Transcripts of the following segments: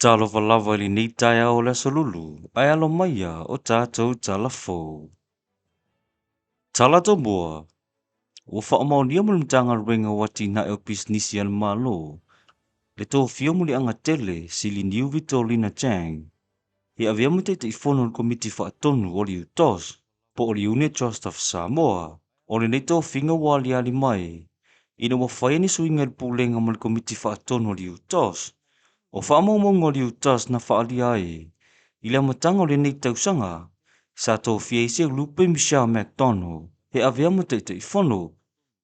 Talo valava ili nei tai ao le solulu, ai alo maia o tātou talafo. Talato mua, ua whaamaunia mo le mtanga renga wati na eo pisnisi al malo. Le tō fio mo le anga tele sili niu Vitolina Chang. He avea mo te ifono le komiti whaatonu o li utos, po o li une Trust of Samoa, o le nei tō finga wali ali mai. Ina wa whaia ni suinga le pūlenga mo le komiti whaatonu o li utos, o whaamaumongo li utas na whaali ai. I le matanga o le nei tausanga, sa tō fieise lupe Michelle McDonald, he avea mo te ifono,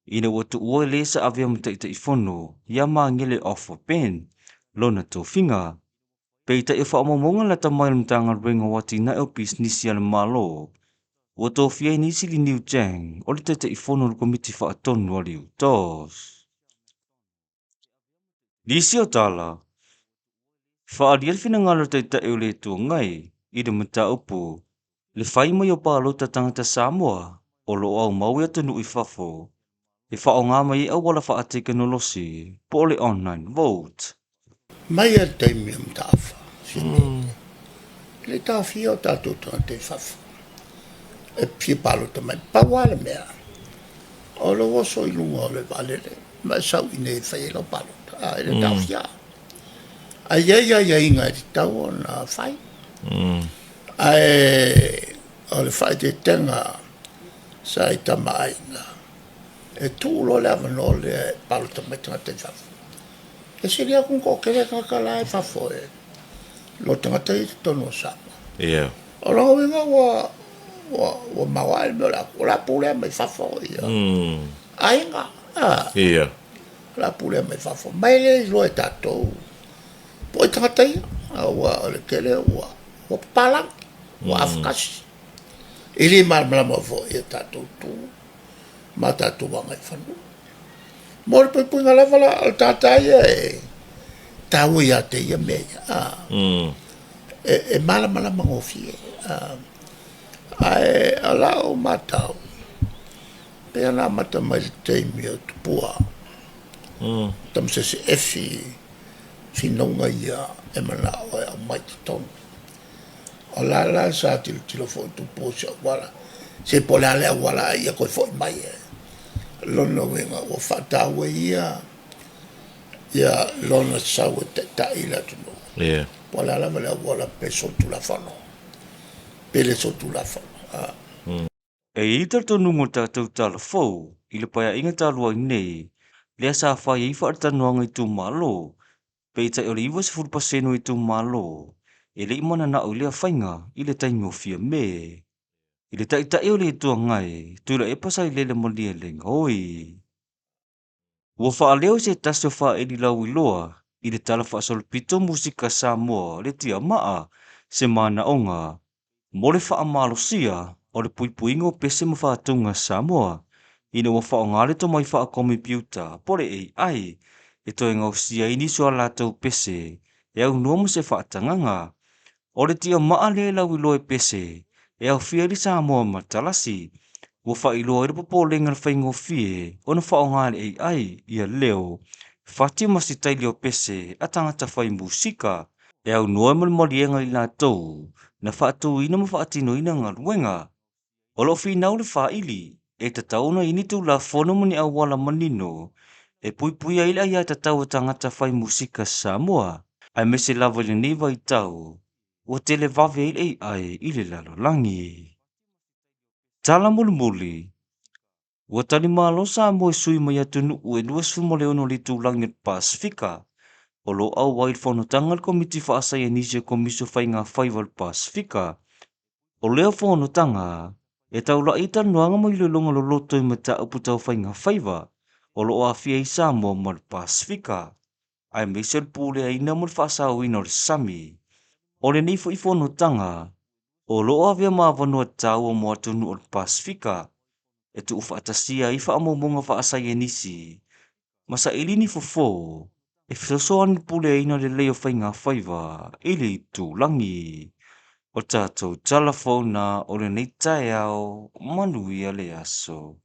ina watu ua le sa avea mo te ifono, ia maa ngele offer pen, lona tō finga. Peita e whaamamonga la tamai le mtanga renga wati na eo pisnisi ala malo. Ua tō fie nisi li New Jang, o le te ifono le komiti whaatonu o li utos. Lisi o tala, whaari alwhina ngalo te eo le tō ngai, i le mata upu, le whai mai o pālota tangata Samoa, o lo au maui atanu i whafo, e whao ngā mai au wala wha teknolosi, po le online vote. Mai al taimi mtaafa. Le tafi o tātou tōna te whafo. E pia pālota mai, pawale mea. O lo waso i lunga o le valele, mai sau i nei whai e lau pālota. E le tafi a. A ia inga e te tau o na whai. O le whai te tenga sa i tama ainga. E tūlo le avano le pālota mai tanga te whafo. E siri a kung kokele kakala e whafo e. Lo tangata i te tono sama. Yeah. O rango winga wa mawai me la pule mai whafo ia. Ainga. Yeah. La pule mai whafo. Mai le lo e tātou. Po i tangata i. Wa le kele wa palang. Wa afkasi. Ili marmala mo fo i tātou tu. Ma tātou wangai whanu. Mor pe punga la vala al tātai e. Tau ia te ia mea. E mala mangofie. Ai ala o matau. Pe ana mata mai te mi o tupua. Tam se efi finonga ia e mana o a mai ton. O la sa tilo fo tupu se wala. Se pola le wala ia ko fo mai. Lono wenga o fatawe ia. Ia lona sawe te taila tuno. Yeah. Wala la wala peso tu la fano. Pele so tu la fano. E itar tonu mo tātou talafou, i le paia inga talua nei, lea sa whai i whaartanuanga i tū malo, peita o le iwa se furupaseno i tū malo, e le imana na o lea whainga i le taimi o fia me. I le taita e o le tua ngai, tūla e pasai lele mo lia lenga oi. Ua wha leo se tasio wha e li lau i loa, i le tala wha solpito musika Samoa le tia maa, se mana onga, mo le wha amalosia, o le puipuingo pese mo whaatunga Samoa, ina wa wha ngale to mai wha kompiuta, pore AI, e toi ngau sia ini soa lātou pese, e au nuomo se whaatanganga, o le tia maa le lau i loe pese, e au fia li Samoa matalasi, ua wha i loa i rupa lenga na whaingo fie, o na wha ngale AI, ia leo, whati masi taili o pese, a tangata whai musika, e au noa malienga i lātou, na whaatu ina ma whaatino ina ngā ruenga, o lo whinau le whaili, e ta tauna ini tu la whono mani au wala manino, e pui aila ia ta tau tangata whai musika Samoa, ai me se lava le niva i tau, o tele vave ile ai ile lalo langi. Tala muli, o tali malo Samoa sui mai atunu ue luas fumole ono li tu langi Pasifika, o lo au wail whono tangal komiti whaasai anisia komisio whainga whaiwal Pasifika, o leo whono tanga, e tau la ita nuanga mai le longa lo loto i mata upu tau whainga whaiwa, o lo afia i Samoa mal Pasifika. Ai meisel pule a ina mul whaasau ina o le sami. O le nifo i whono tanga, o lo avia maa vanua tau o mua tunu o le Pasifika, e tu ufa atasia i whaamomonga whaasai nisi. Masa ilini fofo, e whisosoan pule ina le leo whainga whaiwa, ili tu langi. O tātou talafona o le nei tai au, manuia le aso.